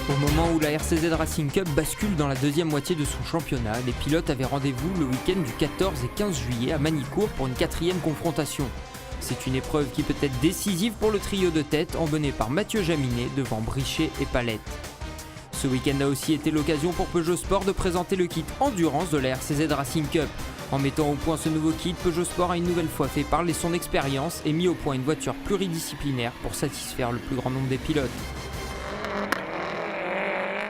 Au moment où la RCZ Racing Cup bascule dans la deuxième moitié de son championnat, les pilotes avaient rendez-vous le week-end du 14 et 15 juillet à Magny-Cours pour une quatrième confrontation. C'est une épreuve qui peut être décisive pour le trio de tête emmené par Mathieu Jaminet devant Brichet et Palette. Ce week-end a aussi été l'occasion pour Peugeot Sport de présenter le kit Endurance de la RCZ Racing Cup. En mettant au point ce nouveau kit, Peugeot Sport a une nouvelle fois fait parler son expérience et mis au point une voiture pluridisciplinaire pour satisfaire le plus grand nombre des pilotes.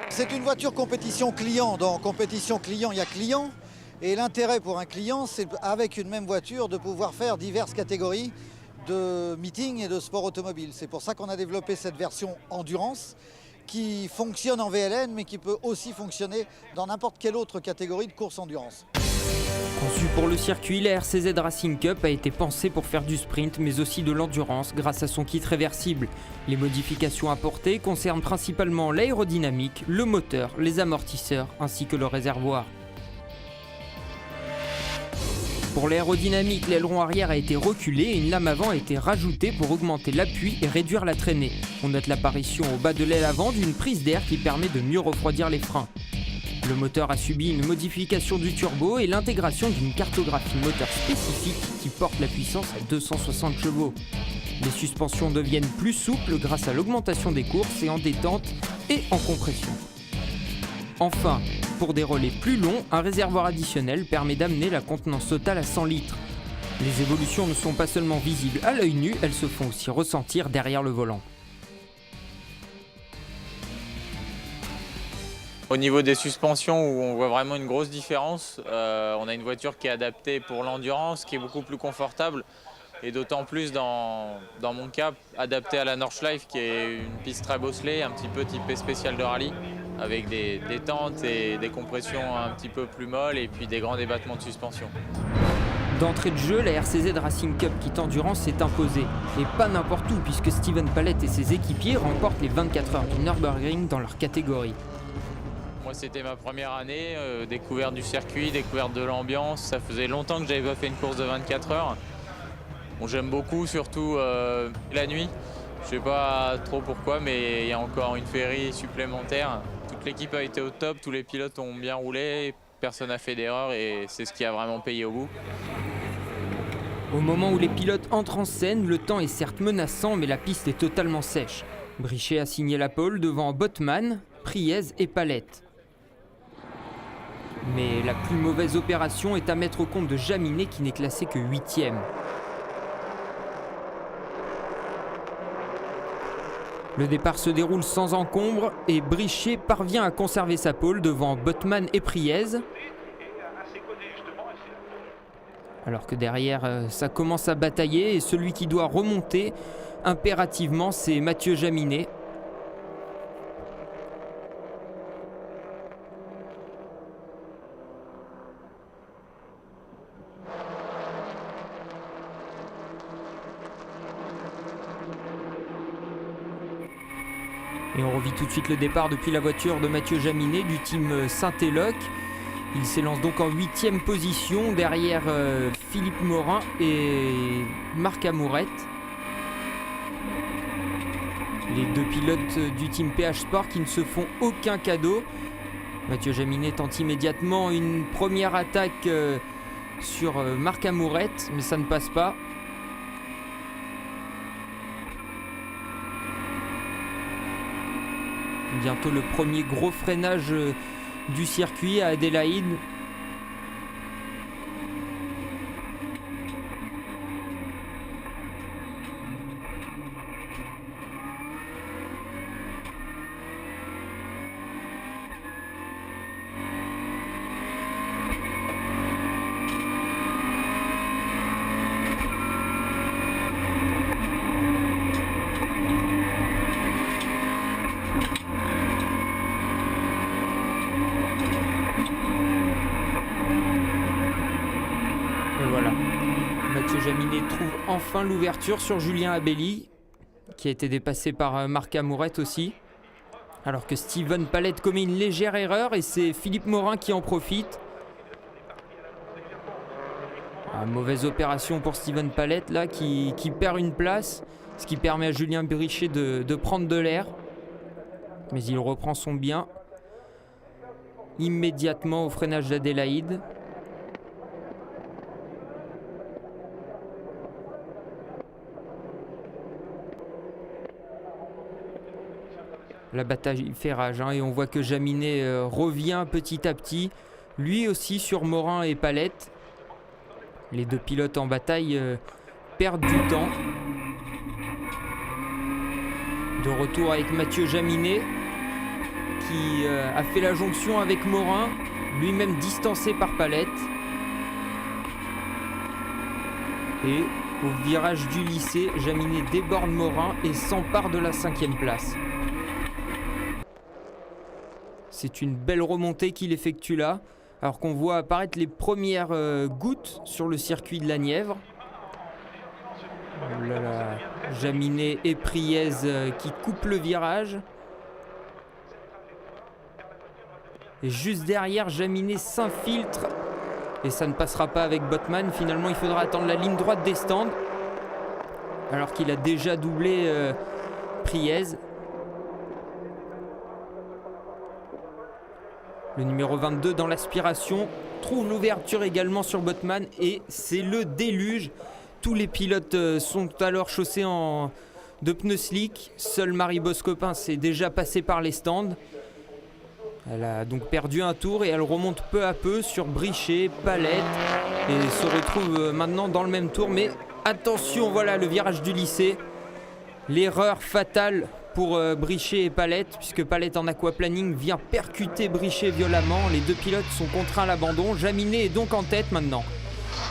C'est une voiture compétition client. Dans compétition client, il y a client. Et l'intérêt pour un client, c'est avec une même voiture de pouvoir faire diverses catégories de meeting et de sport automobile. C'est pour ça qu'on a développé cette version Endurance qui fonctionne en VLN mais qui peut aussi fonctionner dans n'importe quelle autre catégorie de course endurance. Conçue pour le circuit, la RCZ Racing Cup a été pensée pour faire du sprint mais aussi de l'endurance grâce à son kit réversible. Les modifications apportées concernent principalement l'aérodynamique, le moteur, les amortisseurs ainsi que le réservoir. Pour l'aérodynamique, l'aileron arrière a été reculé et une lame avant a été rajoutée pour augmenter l'appui et réduire la traînée. On note l'apparition au bas de l'aile avant d'une prise d'air qui permet de mieux refroidir les freins. Le moteur a subi une modification du turbo et l'intégration d'une cartographie moteur spécifique qui porte la puissance à 260 chevaux. Les suspensions deviennent plus souples grâce à l'augmentation des courses et en détente et en compression. Enfin, pour des relais plus longs, un réservoir additionnel permet d'amener la contenance totale à 100 litres. Les évolutions ne sont pas seulement visibles à l'œil nu, elles se font aussi ressentir derrière le volant. Au niveau des suspensions, où on voit vraiment une grosse différence, on a une voiture qui est adaptée pour l'endurance, qui est beaucoup plus confortable, et d'autant plus dans mon cas, adaptée à la Nordschleife, qui est une piste très bosselée, un petit peu typée spéciale de rallye, avec des tentes et des compressions un petit peu plus molles, et puis des grands débattements de suspension. D'entrée de jeu, la RCZ Racing Cup Kit Endurance s'est imposée. Et pas n'importe où, puisque Steven Palette et ses équipiers remportent les 24 heures du Nürburgring dans leur catégorie. Moi, c'était ma première année, découverte du circuit, découverte de l'ambiance. Ça faisait longtemps que j'avais pas fait une course de 24 heures. Bon, j'aime beaucoup, surtout la nuit. Je sais pas trop pourquoi, mais il y a encore une féerie supplémentaire. Toute l'équipe a été au top, tous les pilotes ont bien roulé, personne n'a fait d'erreur et c'est ce qui a vraiment payé au bout. Au moment où les pilotes entrent en scène, le temps est certes menaçant, mais la piste est totalement sèche. Brichet a signé la pole devant Botman, Priez et Palette. Mais la plus mauvaise opération est à mettre au compte de Jaminet qui n'est classé que 8e. Le départ se déroule sans encombre et Brichet parvient à conserver sa pole devant Botman et Priez. Alors que derrière, ça commence à batailler et celui qui doit remonter impérativement, c'est Mathieu Jaminet. Et on revit tout de suite le départ depuis la voiture de Mathieu Jaminet du team Saint-Éloque. Il s'élance donc en 8e position derrière Philippe Morin et Marc Amourette. Les deux pilotes du team PH Sport qui ne se font aucun cadeau. Mathieu Jaminet tente immédiatement une première attaque sur Marc Amourette, mais ça ne passe pas. Bientôt le premier gros freinage du circuit à Adélaïde. Et voilà, Mathieu Jaminet trouve enfin l'ouverture sur Julien Abelli, qui a été dépassé par Marc Amourette aussi. Alors que Steven Palette commet une légère erreur et c'est Philippe Morin qui en profite. Mauvaise opération pour Steven Palette là, qui perd une place, ce qui permet à Julien Brichet de prendre de l'air. Mais il reprend son bien immédiatement au freinage d'Adélaïde. La bataille fait rage et on voit que Jaminet revient petit à petit, lui aussi sur Morin et Palette. Les deux pilotes en bataille perdent du temps. De retour avec Mathieu Jaminet qui a fait la jonction avec Morin, lui-même distancé par Palette. Et au virage du lycée, Jaminet déborde Morin et s'empare de la 5e place. C'est une belle remontée qu'il effectue là, alors qu'on voit apparaître les premières gouttes sur le circuit de la Nièvre. Oh là là, Jaminet et Priez qui coupent le virage. Et juste derrière, Jaminet s'infiltre. Et ça ne passera pas avec Botman. Finalement, il faudra attendre la ligne droite des stands. Alors qu'il a déjà doublé Priez. Le numéro 22 dans l'aspiration trouve l'ouverture également sur Botman et c'est le déluge. Tous les pilotes sont alors chaussés de pneus slick. Seule Marie Boscopin s'est déjà passée par les stands. Elle a donc perdu un tour et elle remonte peu à peu sur Brichet, Palette et se retrouve maintenant dans le même tour. Mais attention, voilà le virage du lycée. L'erreur fatale pour Brichet et Palette, puisque Palette en aquaplaning vient percuter Brichet violemment. Les deux pilotes sont contraints à l'abandon. Jaminet est donc en tête maintenant.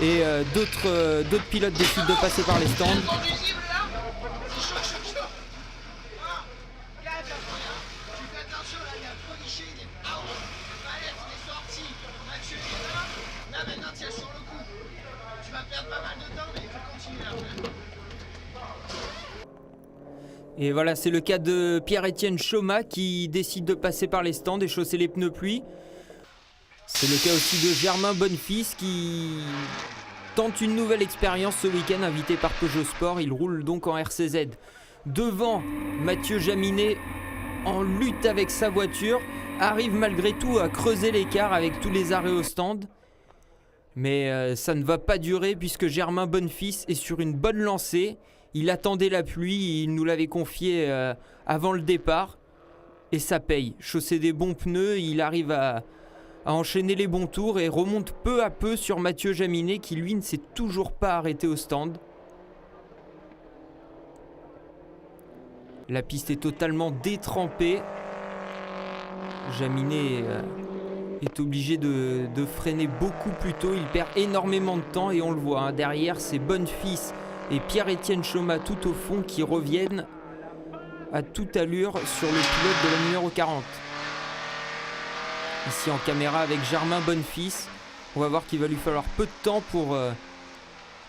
Et d'autres pilotes décident de passer par les stands. Et voilà, c'est le cas de Pierre-Étienne Chaumat qui décide de passer par les stands et chausser les pneus pluie. C'est le cas aussi de Germain Bonnefils qui tente une nouvelle expérience ce week-end, invité par Peugeot Sport. Il roule donc en RCZ. Devant, Mathieu Jaminet, en lutte avec sa voiture, arrive malgré tout à creuser l'écart avec tous les arrêts au stand. Mais ça ne va pas durer puisque Germain Bonnefils est sur une bonne lancée. Il attendait la pluie, il nous l'avait confié avant le départ. Et ça paye. Chausser des bons pneus, il arrive à enchaîner les bons tours et remonte peu à peu sur Mathieu Jaminet qui lui ne s'est toujours pas arrêté au stand. La piste est totalement détrempée. Jaminet est obligé de freiner beaucoup plus tôt. Il perd énormément de temps et on le voit. Derrière, c'est Bonnefils et Pierre-Étienne Chaumat tout au fond qui reviennent à toute allure sur le pilote de la numéro 40. Ici en caméra avec Germain Bonnefils. On va voir qu'il va lui falloir peu de temps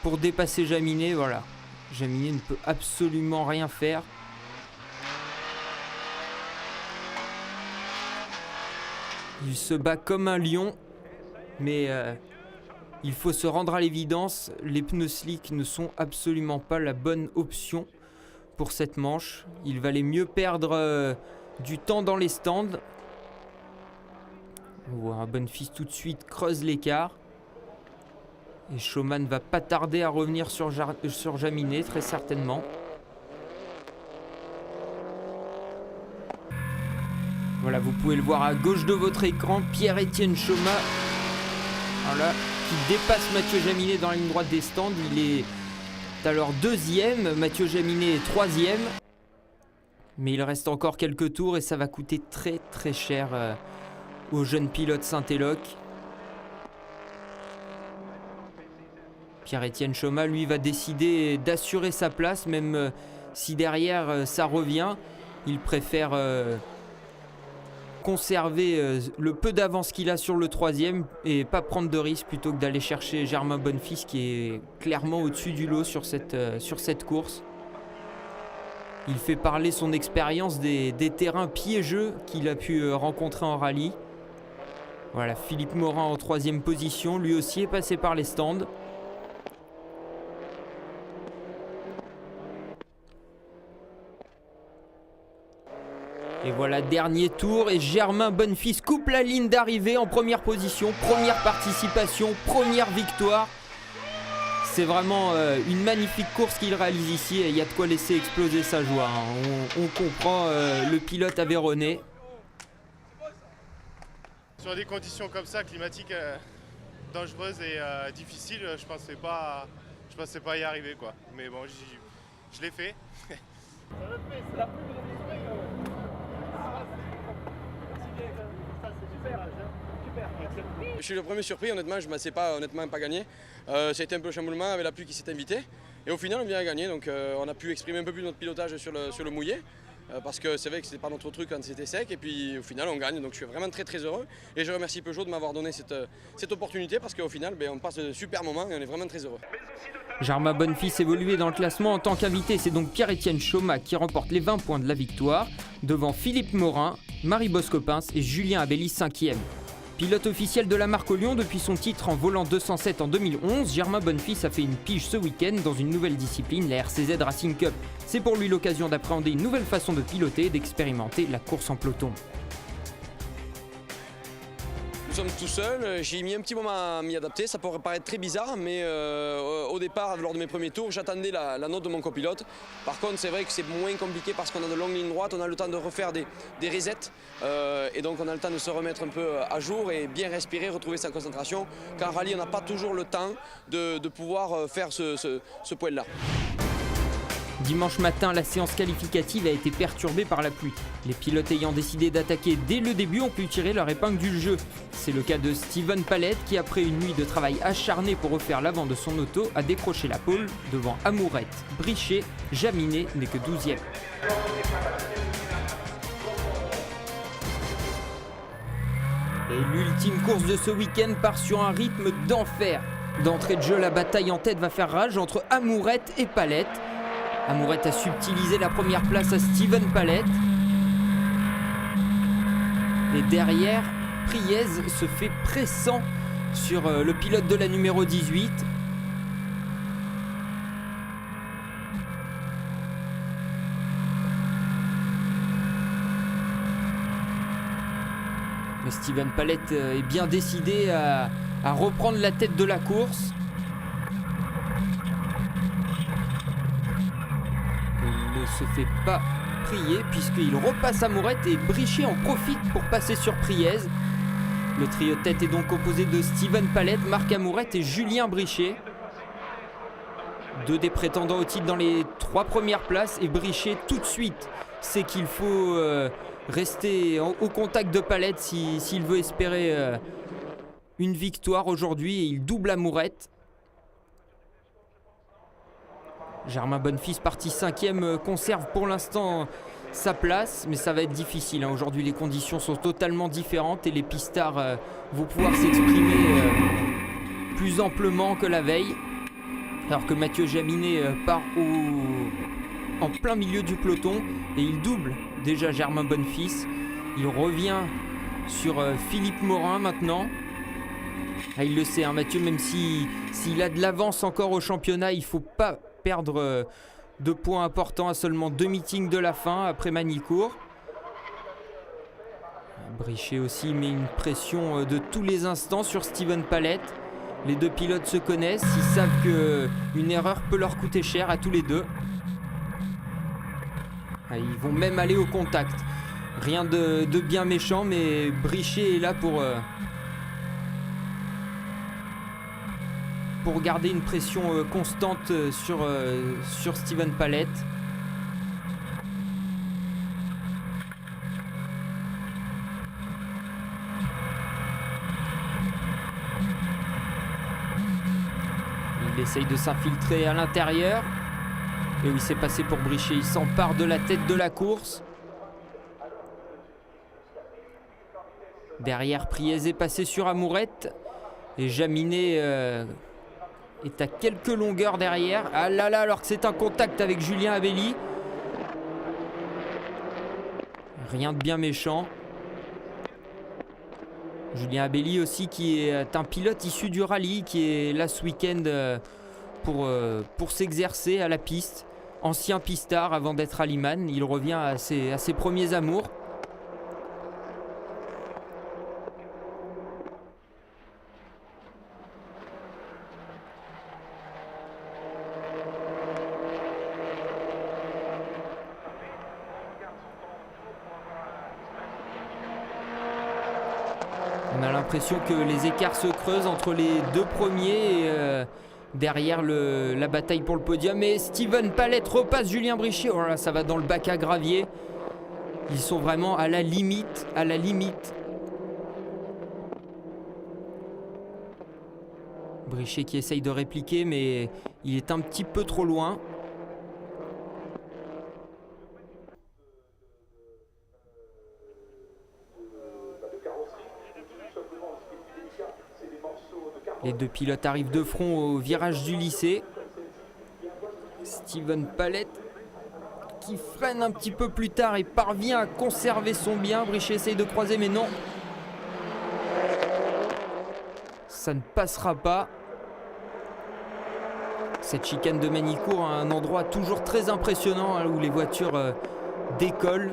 pour dépasser Jaminet. Voilà. Jaminet ne peut absolument rien faire. Il se bat comme un lion. Mais il faut se rendre à l'évidence. Les pneus slick ne sont absolument pas la bonne option pour cette manche. Il valait mieux perdre du temps dans les stands. On voit un Bonnefils tout de suite creuse l'écart. Et Chaumat ne va pas tarder à revenir sur Jaminet, très certainement. Voilà, vous pouvez le voir à gauche de votre écran. Pierre-Étienne Chaumat, voilà, qui dépasse Mathieu Jaminet dans la ligne droite des stands. Il est alors deuxième, Mathieu Jaminet est troisième. Mais il reste encore quelques tours et ça va coûter très très cher au jeune pilote Saint-Éloque. Pierre-Étienne Chaumat, lui, va décider d'assurer sa place, même si derrière ça revient. Il préfère conserver le peu d'avance qu'il a sur le troisième et pas prendre de risque plutôt que d'aller chercher Germain Bonnefils qui est clairement au-dessus du lot sur cette course. Il fait parler son expérience des terrains piégeux qu'il a pu rencontrer en rallye. Voilà, Philippe Morin en troisième position, lui aussi est passé par les stands. Et voilà, dernier tour et Germain Bonnefils coupe la ligne d'arrivée en première position, première participation, première victoire. C'est vraiment une magnifique course qu'il réalise ici et il y a de quoi laisser exploser sa joie. On comprend le pilote aveyronais. Sur des conditions comme ça, climatiques dangereuses et difficiles, je pensais pas y arriver quoi. Mais bon, je l'ai fait. Je suis le premier surpris, honnêtement, je ne m'assais pas gagné. Ça a été un peu le chamboulement avec la pluie qui s'est invitée. Et au final, on vient à gagner, donc on a pu exprimer un peu plus notre pilotage sur le mouillé. Parce que c'est vrai que ce n'était pas notre truc quand c'était sec. Et puis au final, on gagne, donc je suis vraiment très très heureux. Et je remercie Peugeot de m'avoir donné cette opportunité parce qu'au final, on passe de super moments et on est vraiment très heureux. Germain Bonnefils évoluait dans le classement en tant qu'invité. C'est donc Pierre-Étienne Chaumat qui remporte les 20 points de la victoire devant Philippe Morin, Marie Boscopins et Julien Abelli 5e. Pilote officiel de la marque au Lyon depuis son titre en volant 207 en 2011, Germain Bonnefils a fait une pige ce week-end dans une nouvelle discipline, la RCZ Racing Cup. C'est pour lui l'occasion d'appréhender une nouvelle façon de piloter et d'expérimenter la course en peloton. Nous sommes tout seuls, j'ai mis un petit moment à m'y adapter, ça pourrait paraître très bizarre, mais au départ, lors de mes premiers tours, j'attendais la note de mon copilote. Par contre, c'est vrai que c'est moins compliqué parce qu'on a de longues lignes droites, on a le temps de refaire des resets, et donc on a le temps de se remettre un peu à jour et bien respirer, retrouver sa concentration. Car en rallye, on n'a pas toujours le temps de pouvoir faire ce point-là. Dimanche matin, la séance qualificative a été perturbée par la pluie. Les pilotes ayant décidé d'attaquer dès le début ont pu tirer leur épingle du jeu. C'est le cas de Steven Palette qui, après une nuit de travail acharné pour refaire l'avant de son auto, a décroché la pole devant Amourette. Brichet, Jaminet n'est que 12e. Et l'ultime course de ce week-end part sur un rythme d'enfer. D'entrée de jeu, la bataille en tête va faire rage entre Amourette et Palette. Amourette a subtilisé la première place à Steven Palette. Et derrière, Priez se fait pressant sur le pilote de la numéro 18. Mais Steven Palette est bien décidé à reprendre la tête de la course. Il ne se fait pas prier puisqu'il repasse Amourette et Brichet en profite pour passer sur Priez. Le trio de tête est donc composé de Steven Palette, Marc Amourette et Julien Brichet. Deux des prétendants au titre dans les 3 premières places et Brichet tout de suite sait qu'il faut rester au contact de Palette s'il veut espérer une victoire aujourd'hui et il double Amourette. Germain Bonnefils, parti 5e, conserve pour l'instant sa place, mais ça va être difficile. Aujourd'hui, les conditions sont totalement différentes et les pistards vont pouvoir s'exprimer plus amplement que la veille. Alors que Mathieu Jaminet part en plein milieu du peloton et il double déjà Germain Bonnefils. Il revient sur Philippe Morin maintenant. Ah, il le sait, hein, Mathieu, même s'il a de l'avance encore au championnat, il ne faut pas perdre de points importants à seulement 2 meetings de la fin après Magny-Cours. Brichet aussi met une pression de tous les instants sur Steven Palette. Les deux pilotes se connaissent, ils savent qu'une erreur peut leur coûter cher à tous les deux. Ils vont même aller au contact. Rien de bien méchant, mais Brichet est là pour garder une pression constante sur Steven Palette. Il essaye de s'infiltrer à l'intérieur. Et oui, c'est passé pour Brichet. Il s'empare de la tête de la course. Derrière, Priez est passé sur Amourette. Et Jaminet est à quelques longueurs derrière. Ah là là, alors que c'est un contact avec Julien Abelli. Rien de bien méchant. Julien Abelli aussi qui est un pilote issu du rallye qui est là ce week-end pour s'exercer à la piste. Ancien pistard avant d'être rallyman. Il revient à ses premiers amours. On a l'impression que les écarts se creusent entre les deux premiers et derrière la bataille pour le podium. Et Steven Palette repasse Julien Brichet. Oh là, ça va dans le bac à gravier. Ils sont vraiment à la limite, à la limite. Brichet qui essaye de répliquer, mais il est un petit peu trop loin. Les deux pilotes arrivent de front au virage du lycée. Steven Palette qui freine un petit peu plus tard et parvient à conserver son bien. Brichet essaye de croiser, mais non. Ça ne passera pas. Cette chicane de Magny-Cours, un endroit toujours très impressionnant où les voitures décollent.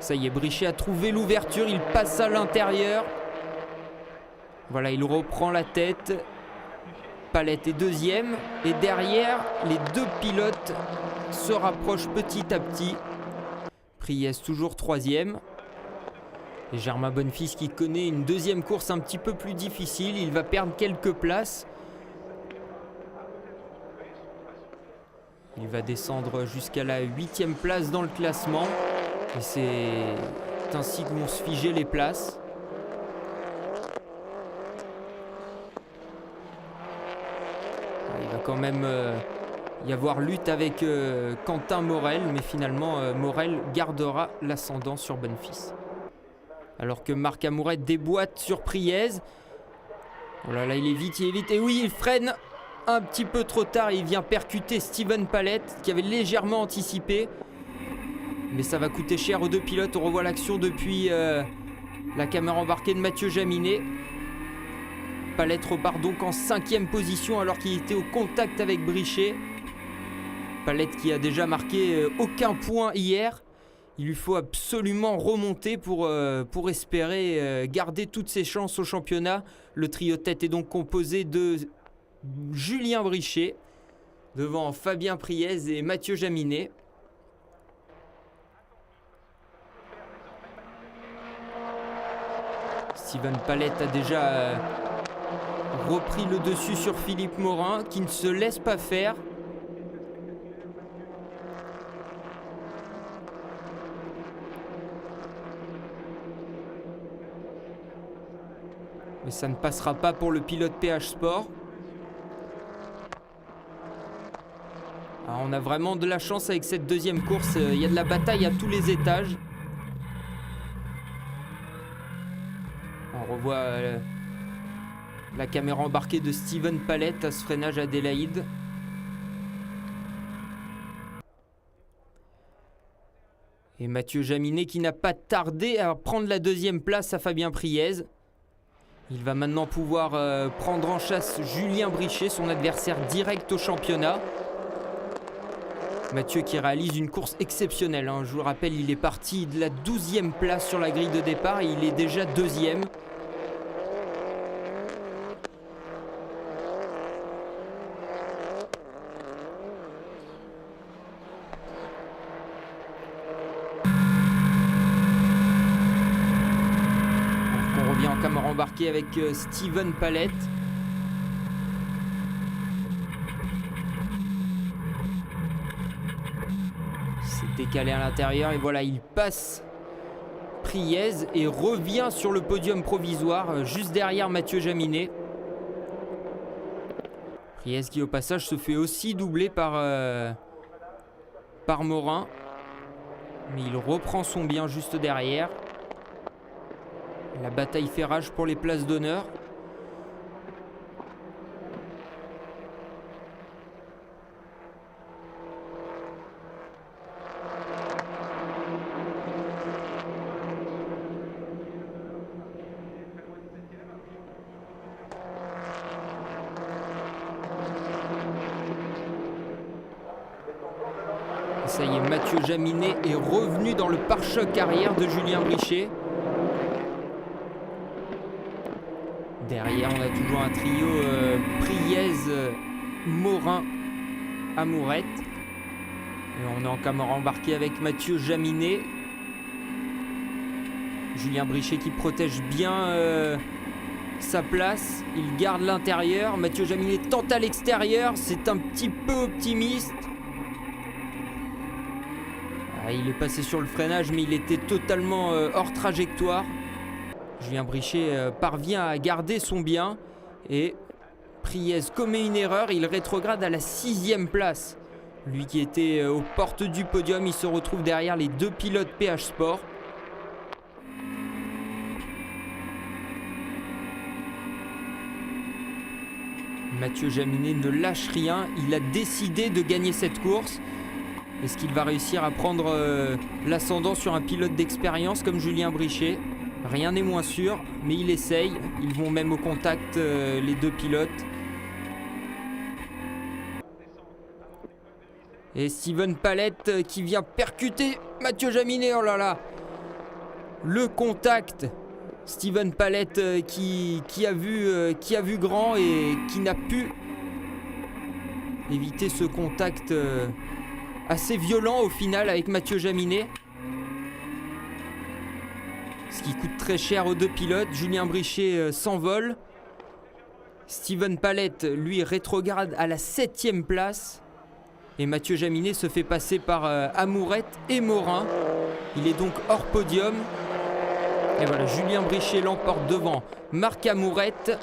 Ça y est, Brichet a trouvé l'ouverture, il passe à l'intérieur. Voilà, il reprend la tête. Palette est deuxième. Et derrière, les deux pilotes se rapprochent petit à petit. Priez toujours troisième. Et Germain Bonnefils qui connaît une deuxième course un petit peu plus difficile. Il va perdre quelques places. Il va descendre jusqu'à la 8e place dans le classement. Et c'est ainsi que vont se figer les places. Il va quand même y avoir lutte avec Quentin Morel, mais finalement Morel gardera l'ascendant sur Bonnefils. Alors que Marc Amouret déboîte sur Priez. Oh là là, il est vite, et oui, il freine un petit peu trop tard. Il vient percuter Steven Palette qui avait légèrement anticipé. Mais ça va coûter cher aux deux pilotes. On revoit l'action depuis la caméra embarquée de Mathieu Jaminet. Palette repart donc en 5e position alors qu'il était au contact avec Brichet. Palette qui a déjà marqué aucun point hier. Il lui faut absolument remonter pour espérer garder toutes ses chances au championnat. Le trio tête est donc composé de Julien Brichet devant Fabien Priez et Mathieu Jaminet. Steven Palette a déjà repris le dessus sur Philippe Morin qui ne se laisse pas faire. Mais ça ne passera pas pour le pilote PH Sport. Alors on a vraiment de la chance avec cette deuxième course. Il y a de la bataille à tous les étages. On revoit la caméra embarquée de Steven Palette à ce freinage Adélaïde. Et Mathieu Jaminet qui n'a pas tardé à prendre la deuxième place à Fabien Priez. Il va maintenant pouvoir prendre en chasse Julien Brichet, son adversaire direct au championnat. Mathieu qui réalise une course exceptionnelle. Je vous le rappelle, il est parti de la 12e place sur la grille de départ et il est déjà deuxième. Caméra embarquée avec Steven Palette. Il s'est décalé à l'intérieur et voilà, il passe Priez et revient sur le podium provisoire juste derrière Mathieu Jaminet. Priez qui au passage se fait aussi doubler par Morin. Mais il reprend son bien juste derrière. La bataille fait rage pour les places d'honneur. Et ça y est, Mathieu Jaminet est revenu dans le pare-choc arrière de Julien Brichet. Derrière, on a toujours un trio Priez, Morin Amourette. Et on est en caméra embarquée avec Mathieu Jaminet. Julien Brichet qui protège bien sa place. Il garde l'intérieur. Mathieu Jaminet tente à l'extérieur. C'est un petit peu optimiste. Il est passé sur le freinage, mais il était totalement hors trajectoire. Julien Brichet parvient à garder son bien. Et Priez commet une erreur. Il rétrograde à la 6e place. Lui qui était aux portes du podium, il se retrouve derrière les 2 pilotes PH Sport. Mathieu Jaminet ne lâche rien. Il a décidé de gagner cette course. Est-ce qu'il va réussir à prendre l'ascendant sur un pilote d'expérience comme Julien Brichet? Rien n'est moins sûr, mais il essaye. Ils vont même au contact, les 2 pilotes. Et Steven Palette qui vient percuter Mathieu Jaminet. Oh là là! Le contact. Steven Palette qui a vu grand et qui n'a pu éviter ce contact assez violent au final avec Mathieu Jaminet. Ce qui coûte très cher aux 2 pilotes. Julien Brichet s'envole. Steven Palette, lui, rétrograde à la 7e place. Et Mathieu Jaminet se fait passer par Amourette et Morin. Il est donc hors podium. Et voilà, Julien Brichet l'emporte devant Marc Amourette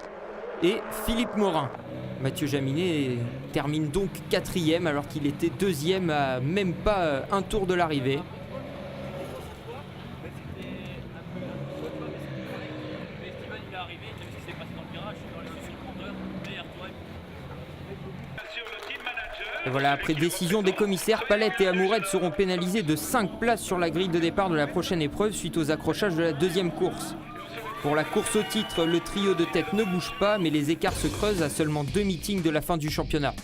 et Philippe Morin. Mathieu Jaminet termine donc 4e alors qu'il était 2e à même pas un tour de l'arrivée. Et voilà, après décision des commissaires, Palette et Amourette seront pénalisés de 5 places sur la grille de départ de la prochaine épreuve suite aux accrochages de la 2e course. Pour la course au titre, le trio de tête ne bouge pas, mais les écarts se creusent à seulement 2 meetings de la fin du championnat.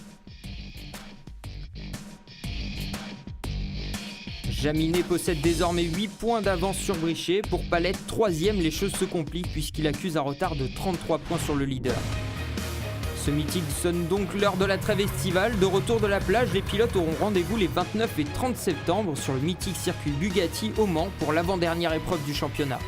Jaminet possède désormais 8 points d'avance sur Brichet. Pour Palette, 3e, les choses se compliquent puisqu'il accuse un retard de 33 points sur le leader. Ce meeting sonne donc l'heure de la trêve estivale. De retour de la plage, les pilotes auront rendez-vous les 29 et 30 septembre sur le mythique circuit Bugatti au Mans pour l'avant-dernière épreuve du championnat.